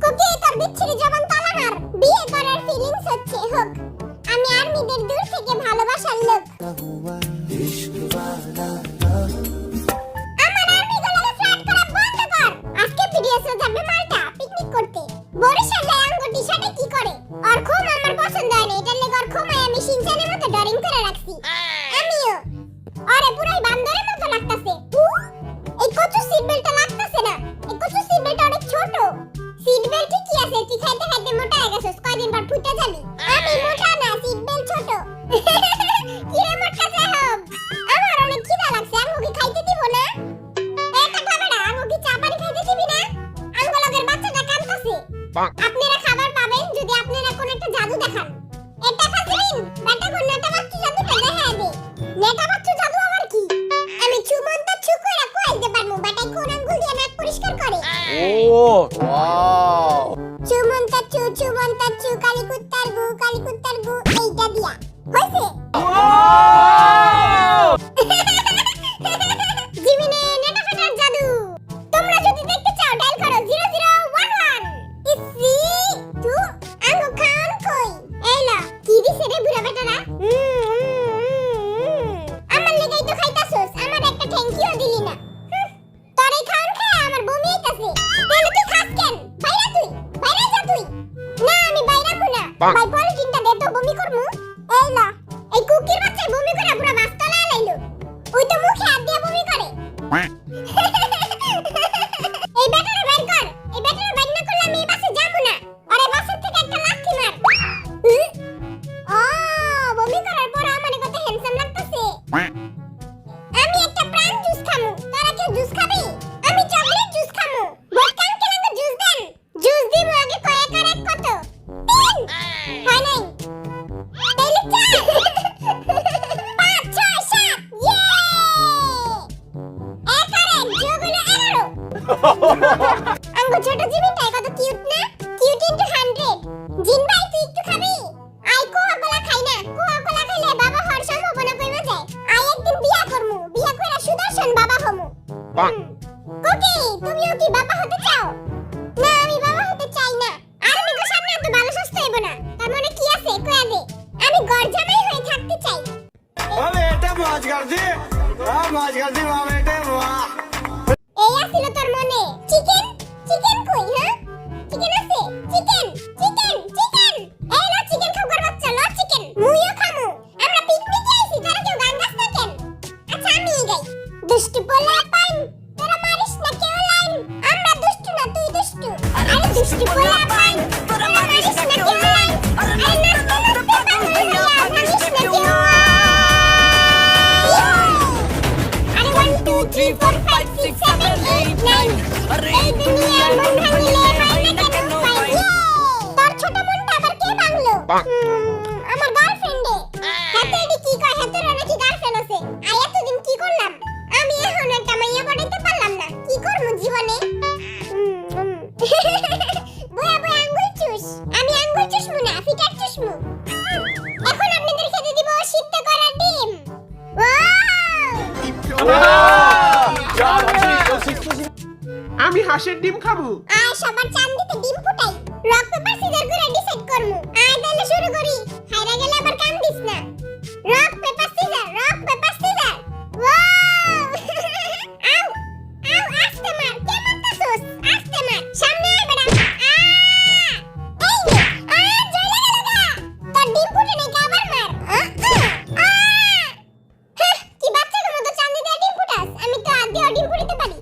কোকি তোর বিচ্ছিরি জবান তালাহার বিয়ে করার ফিলিংস হচ্ছে হোক আমি আর্মিদের দূর থেকে ভালোবাসার লোক আমার আর্মি গুলোকে ফ্ল্যাট করা বন্ধ কর আজকে পিডিএসও যাবে মালটা পিকনিক করতে বরিশালে আঙ্গো টি-শার্টে কি করে আর খুব আমার পছন্দ হয় না এটার লেগে আর খুমায় আমি সিনচানের মতো ডরিং করে রাখছি আমিও আরে পুরাই বান্দরের মতো লাগতাছে এই কচু সিট বেল্টটা লাগতাছে না এই কচু সিট বেল্টটা অনেক ছোট সিট বেল্ট ঠিকই আছে তুই খাইতে খাইতে মোটা হয়ে গেছিস কয়দিন পর ফুটে যাবি আমি মোটা না সিট বেল্ট ছোট কি রে মোটা সাহেব আমার অনেক খিদা লাগছে আঙ্গুকে খাইতে দিব না এটা খাবেড়া আঙ্গুকে চা পানি খাইতে দিবি না আঙ্গুলগের বাচ্চাটা কাঁদতাছে আপনারা খাবার পাবেন যদি আপনারা কোন একটা জাদু দেখান এটা খাচ্ছেন বেটা কোন নেটা বাচ্চু জাদুটা দেখায় দে নেটা বাচ্চু জাদু আবার কি আমি চুমন্ত চুকুরা কইতে পারমু বেটা কোন আঙ্গুল দিয়ে নাক পরিষ্কার করে ও ওয়াও চুমন্ত চু কালি কুত্তার গু এইটা দিয়া হইছে জিমিনে নেটা ফাটার জাদু তোমরা যদি দেখতে চাও ডায়াল করো 0011 ইসি তু আঙ্গু খান কই এলা কি দিছে রে বুড়া বেটারা আমার লেগাই তো খাইতাছস আমার একটা থ্যাঙ্ক ইউ দিলি না তোরে খান খায় আমার বমি আইতাছে তাহলে তুই খাস কেন বাইরে যা তুই না আমি বাইরে আমু না ভাই পলিটিনটা দে তো বমি করমু এলা এই কুকির বাচ্চা বমি করে পুরো বাস্তলা লাইলো ওই তো মুখে হাত দিয়ে বমি করে এই বেটারে বাইর কর এই বেটারে বাইর না করলে আমি এই বাসে যাবো না আরে বাসের থেকে একটা লাথি মার বমি করার পর আমার কত হ্যান্ডসাম লাগতেছে আমি একটা প্রাণ জুস খামু তোরা কেউ জুস খাবি আমি চকলেট জুস খামু বটকান কেলাঙ্গ জুস দেন জুস দিব আগে কয়েক আর এক কত 3 হয় নাই তাইলে 4 5 6 7 ইয়ে এক আর এক যোগ হলো 11 আঙ্গো ছোট জিমিনটা কত কিউট না কিউট ইনটু 100 জিন ভাই তুই একটু খাবি আই কোয়া কোলা খাই না কোয়া কোলা খাইলে বাবা হওয়ার সম্ভাবনা কমে যায় আই একদিন বিয়া করমু বিয়া কইরা সুদর্শন বাবা হমু কোকি তুমিও কি বাবা হতে চাও না আমি বাবা হতে চাই না আর আমি তো সামনে এত ভালো সুস্থ হইব না তার মানে কি আছে কয়া দে আমি গর্জামাই হয়ে থাকতে চাই ও বেটা মজ কর দে মা বেটা বাহ এই আসিল তোর মনে চিকেন কই হ্যাঁ চিকেন আছে চিকেন এই লো চিকেন খাবার বাচ্চা লো চিকেন মুইও খামু আমরা পিকনিকে আইছি তোরা কেউ গান গাছ না কেন আচ্ছা আমি গাই দুষ্টু পোলা পাইন তোরা মারিস না কেউ লাইন আমরা দুষ্টু না তুই দুষ্টু আরে দুষ্টু পোলা পাইন তোরা মারিস না কেউ লাইন আরে নাচতে নাচতে পাগল হইয়া মারিস না কেউ আরে 1 2 3 4 5 6 7 8 9 আরে এই দুনিয়ার মন ভাঙিলে হয় না কেন পাই তোর ছোট মনটা আবার কে ভাঙলো আমার গার্লফ্রেন্ডে হাতে এডি কি কয় হাতের নাকি গার্লফ্রেন্ড আছে আই এতদিন কি করলাম আমি এখন একটা মাইয়া পড়াইতে পারলাম না কি করব জীবনে বয়া আঙ্গুল চুষ আমি আঙ্গুল চুষমু না ফিটার চুষমু এখন আপনাদের খেতে দিব সিদ্ধ করা ডিম আমি হাঁসের ডিম খাবো আয় সবার চান্দিতে ডিম ফুটাই রক পেপার সিজার করে ডিসাইড করমু আয় তাহলে শুরু করি হাইরা গেলে আবার কাম দিস না রক পেপার সিজার আউ আস্তে মার কে মারতাছস আস্তে মার সামনে আয় বেটা এই নে জলে গেল গা তোর ডিম ফুটে নাই আবার মার কি বাচ্চার মতো চান্দিতে ডিম ফুটাস আমি তো আদি ডিম ফুটাতে পারি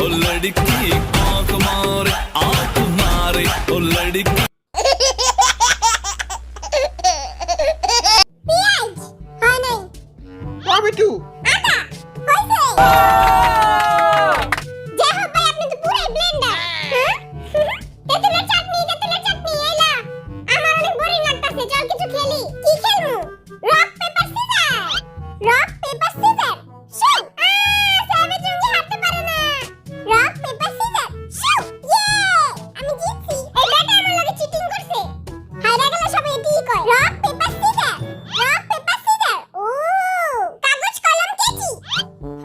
ओ लड़की आंख मारे ओ लड़की পিয়াজ হয় নাই টমেটো আদা হইছে যে হোক ভাই আপনি তো পুরাই ব্লেন্ডার হ্যাঁ তেতুলের চাটনি এলা আমার অনেক বোরিং লাগতাছে চল কিছু খেলি কি খেলমু রক পেপার সিজার শো সাবিত রঙে হাঁটতে পারে না রক পেপার সিজার শো ইয়ে আমি জিতছি এই বেটা আমার লগে চিটিং করছে হাইরা গেল সবাই এটাই কয় রক পেপার সিজার ও কাগজ কলম কেচি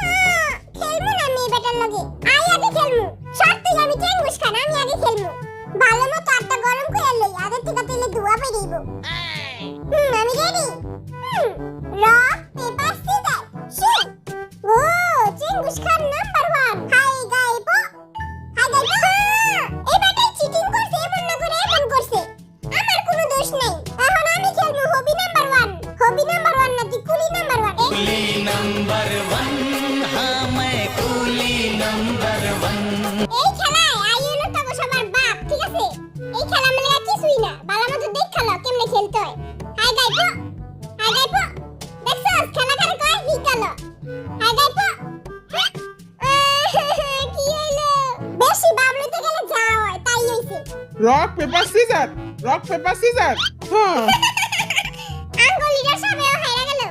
হ্যাঁ খেলমু না আমি এই বেটার লগে আগে খেলমু সত্যি আমি চেঙ্গুস খান আমি আগে খেলমু ভালো মতো আটটা গরম করে লই আগে থেকে তেলে ধোয়া বেরিয়েব আমি ready rock paper scissor shoot ও চেঙ্গুস খান নাম্বার 1 হাই গাইবো এই বেটাই চিটিং করছে এমন না করে এমন করছে আমার কোনো দোষ নাই এখন আমি খেলবো হবি নাম্বার 1 না তুই কুলি নাম্বার 1 कुली नंबर 1 हाँ मैं कुली नंबर 1 এই খেলায় আইএনও তো সবার বাপ ঠিক আছে এই খেলা মানে কিছুই না বালা মতো দেখ খেলা কেমনে খেলতে হয় হাই গাইবো দেখছস খেলা করে কয় হিকালো হাই গাইবো কি হইলো বেশি বাবলুতে গেলে যা হয় তাই হইছে রক পেপার সিজার হ্যাঁ আঙ্গুলিটার সামনেও হাইরা গেল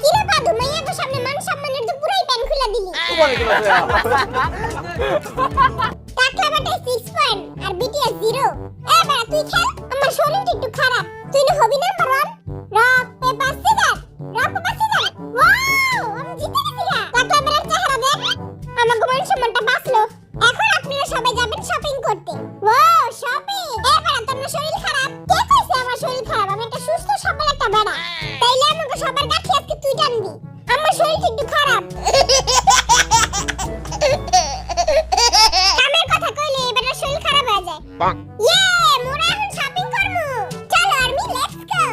কিরে পাদু মাইয়া তো সামনে মান সম্মানের তো পুরাই প্যান খুলে দিলি টাকলা বাটে 6 পয়েন্ট আর বিটিএস 0 এবার তুই খেল আমার শরীরটা একটু খারাপ তুই না হবি number 1 rock paper scissor wow আমি জিতে গেছি গা টাকলা বেরার চেহারা দেখ আমার মান সম্মানটা বাঁচলো এখন আপনারা সবাই যাবেন শপিং করতে ওয়াও শপিং এবার তোমার শরীর খারাপ কে কইছে আমার শরীর খারাপ আমি একটা সুস্থ সবল একটা বেড়া তাইলে আমাকে সবার কাছে আজকে তুই জানবি আমার শরীর একটু খারাপ কামের কথা কইলে এবার শরীর খারাপ হয়ে যায় ইয়ে মোরা এখন শপিং করমু চলো আর্মি লেটস গো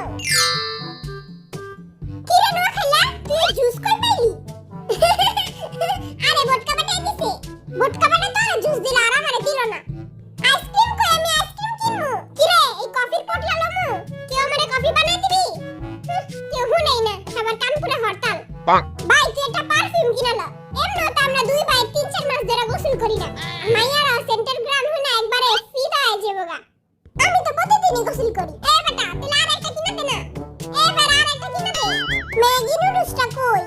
কি রে নোয়া খাইলা তুই জুস কই পাইলি আরে বোটকা বাটাই দিছে বোটকা বাটা তো জুস দিলা আর আমারে দিল না আইসক্রিম কই আমি আইসক্রিম কিনমু কি রে এই কফির পটলা লমু কেউ আমারে কফি বানাই দিবি কেউ হুনাই না সবার কাম পুরো হরতাল ভাই তুই একটা পারফিউম কিনালা এমনও তো আমরা দুই ভাই 3-4 মাস ধরে গোসল করি না মাইয়ারা সেন্টার গ্রাম হুনা একবারে ফিদা হয়ে যাবোগা আমি তো প্রতিদিনই গোসল করি এ বেটা তুই আর একটা কিনা দে না এবার আর একটা কিনা দে ম্যাগি নুডলসটা কই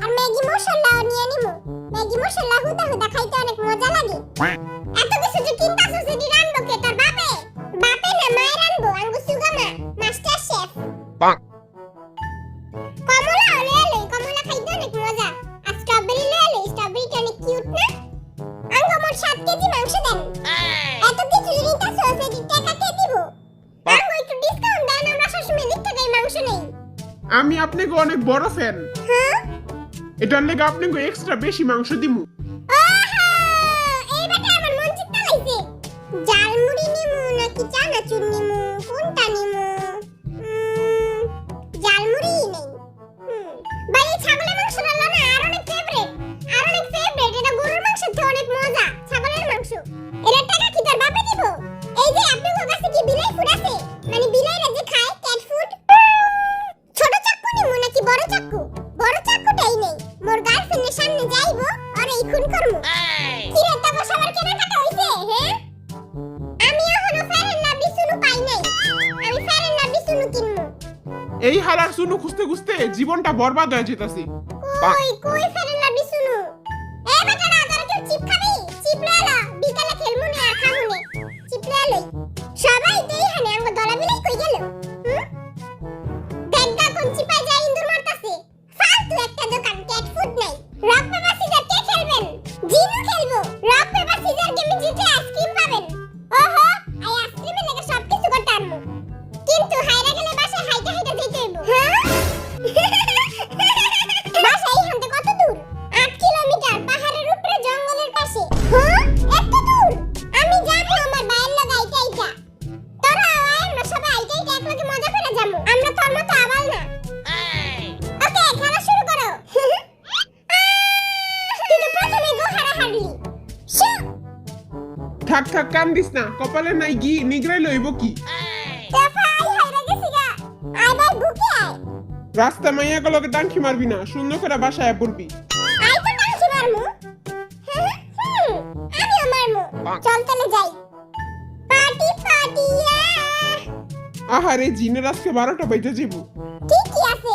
আর ম্যাগি মশলাও নিয়ে নিমু ম্যাগি মশলা হুদা খাইতে অনেক মজা লাগে এত কিছু যে কিনতাছস সেটি রান্না কে তোর বাপে না মায়ের রান্না আঙ্গু সুগামা মাস্টার শেফ কমলা লই কমলা খাইতে অনেক মজা আর স্ট্রবেরি লই স্ট্রবেরিটা অনেক কিউট না আঙ্গু মোট 7 কেজি মাংস দেন এত কিছু নিতাছস সেটি টাকা কে দিব আঙ্গু একটু ডিসকাউন্ট দেন আমরা সবসময় লিখতে যাই মাংস নেই আমি আপনাকে অনেক বড় ফ্যান হ্যাঁ এটার লেগে আপনাকে এক্সট্রা বেশি মাংস দিমু আহা এই বেটা আমার মন চিত্তা লাইছে জালমুড়ি নিমু নাকি চানাচুর নিমু কোনটা নিমু জালমুড়ি নেই ভাই এই ছাগলের মাংসটা না আর অনেক ফেভারিট এটা গরুর মাংসের থেকে অনেক মজা ছাগলের মাংস এর টাকা কি তোর বাপে দিব এই যে আপনাদের কাছে কি বিলাই ফুড আছে মানে বিলাইরা যে খায় ক্যাট ফুড ছোট চাকু নিমু নাকি বড় চাকুটাই নেই মোর গার্লফ্রেন্ডের সামনে যাইবো আর এই খুন করমু কি রে তবে সবার কেনাকাটা হইছে হ্যাঁ আমি এখনো ফেরেন লাভলি সুনু পাই নাই আমি ফেরেন লাভলি সুনু কিনমু এই হালার সুনু খুঁজতে জীবনটা বরবাদ হয়ে যেতাছি কই ফেরেন লাভলি সুনু এ বেটা না তোরা কেউ চিপ খাবি চিপ লইলা বিকালে খেলমু নে আর খামু নে চিপ লইলাই সবাই দেই হানে আঙ্গ দলা মিলাই কই গেল দেখা কোন চিপাই যায় ইন্দুর মারতাছে ফালতু একটা দোকান ক্যাট ফুড নাই রক পেপার সিজার কে খেলবেন জিনু খেলবো রক পেপার সিজার গেমে জিতে আইসক্রিম পাবেন ওহো আই আইসক্রিমের লাগে সবকিছু করতে আনমু কিন্তু হাইরা গেলে বাসায় হাইটা যেতে হইব হ্যাঁ বাসায় এইখান থেকে কত দূর তুলি শু থাক থাক কান দিস না, কপালে নাই গি নিগড়াই লইব কি? টেপা আই হাইরা গেছি গা আই ভাই বুকে আয় রাস্তা মাইয়া গুলোকে টাঙ্কি মারবি না, সুন্দর করে বাসায় পড়বি। আই তো টাঙ্কি মারমু আমিও মারমু চল চলে যাই পার্টি পার্টি আহারে জিনের আজকে 12টা বাজে যাবো। ঠিকই আছে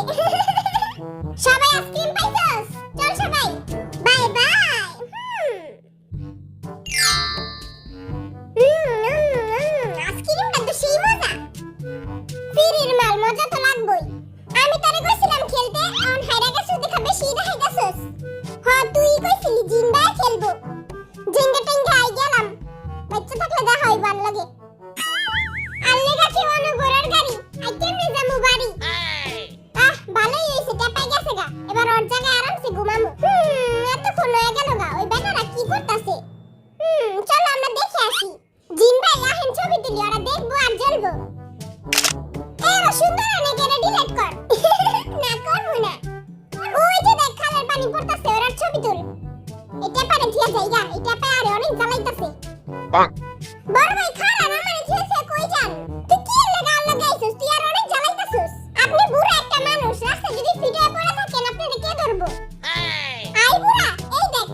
সবাই আইসক্রিম পাইছস চল সবাই বাই বাই আইসক্রিমটা তো সেই মজা ফিরির মাল মজা তো লাগবেই আমি তোরে কইছিলাম খেলতে অন হাইরা গেছস দেখা বেশি দেখাইতাছস হ্যাঁ তুই কইছিলি জিন ভাই খেলবো জিঙ্গা টিঙ্গা আই গেলাম বাচ্চা থাকলে দেখা হইবার লাগে আল্লে গাছে অনুগরের গাড়ি আই কেমনে যামু বাড়ি ভালোই হইছে টেপাই গেছে গা এবার ওর জায়গায় আরামসে ঘুমামু এতক্ষণ হয়ে গেল গা ওই বেটারা কি করতাছে চলো আমরা দেখে আসি জিন ভাই আহেন ছবি তুলি ওরা দেখবো আর জ্বলবো এরা সুন্দর অনেক এরা ডিলিট কর না করবো না ওই যে দেখ খালের পানি পড়তাছে ওরা ছবি তুল এটা পারে থিয়া যাইগা এটা পারে অনেক জ্বালাইতাছে বড় ভাই খালা আমারে থিয়া কই যান তুই কি লাগা লাগাইছস তুই আর অনেক জ্বালাইতাছস আপনি বুড়া একটা মানুষ রাস্তা যদি ফিটে পড়ে থাকেন আপনারে কে ধরবো আই বুড়া এই দেখ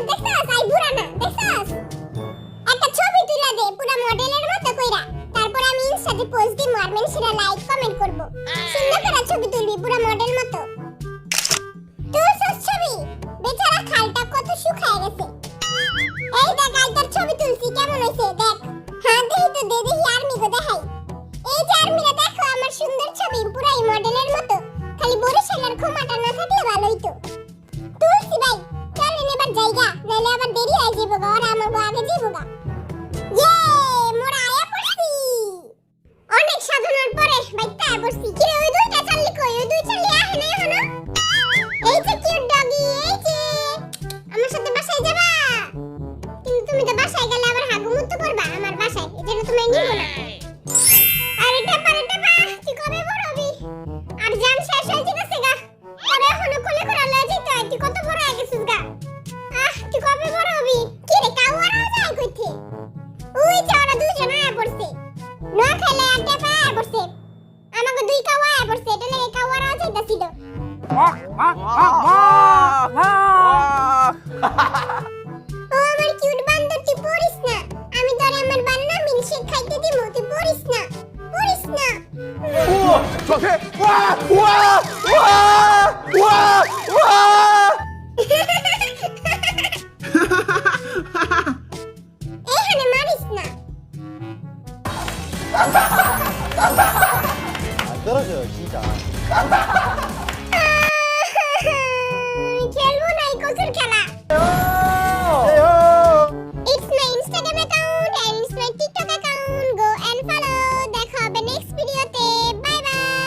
দেখছস আই বুড়া না দেখছস একটা ছবি তুলে দে পুরো মডেলের মতো কইরা তারপর আমি ইনস্টাতে পোস্ট দিই আর মানুষরা লাইক কমেন্ট করব সুন্দর করে ছবি তুলবি পুরো মডেল মতো তুলছস ছবি বেচারা খালটা কত শুকায় গেছে এই দেখ আই তোর ছবি তুলছি কেমন হইছে দেখ হ্যাঁ দেখি তো দে দেখি আর্মি গো দেখাই এই যে আর্মিরা দেখো আমার সুন্দর ছবি পুরাই মডেলের মতো খালি বরিশালের ক্ষমাটা না থাকলে ভালো হইতো তুলছি ভাই চলেন এবার যাইগা নাইলে আবার দেরি হয়ে যাবে গো আর আমার গো আগে যাবো গা ইয়ে মোরা আয়া পড়ছি অনেক সাধনার পরে বাইতে আয়া পড়ছি কি রে ওই দুইটা চাললি কই ওই দুই চাললি আহে না এখনো এই যে কিউট ডগি এই যে আমার সাথে বাসায় যাবা কিন্তু তুমি তো বাসায় গেলে আবার হাগুমুত্ত করবা আমার বাসায় এজন্য তুমি নিব না আরে টেপা তুই কবে বড় হবি আর জান শেষ হয়ে গেছে গা তোরে এখনো কোলে করে লয়ে যেতে হয় তুই কত বড় হয়ে গেছিস গা তুই কবে বড় হবি কি রে কাওয়ারা যায় কইতে ওই যে ওরা দুইজন আয়া পড়ছে না খেলে আর টেপা আয়া পড়ছে আমাকে দুই কাওয়া আয়া পড়ছে এটা লাগে কাওয়ারা যাইতাছিল ও আমার কিউট বান্দর তুই পড়িস না আমি তোরে আমার বান্না মিল্কশেক খাইতে দিমু তুই পড়িস না এখানে মারিস না 떨어져요 진짜 খেলবো না এই কচুর খেলা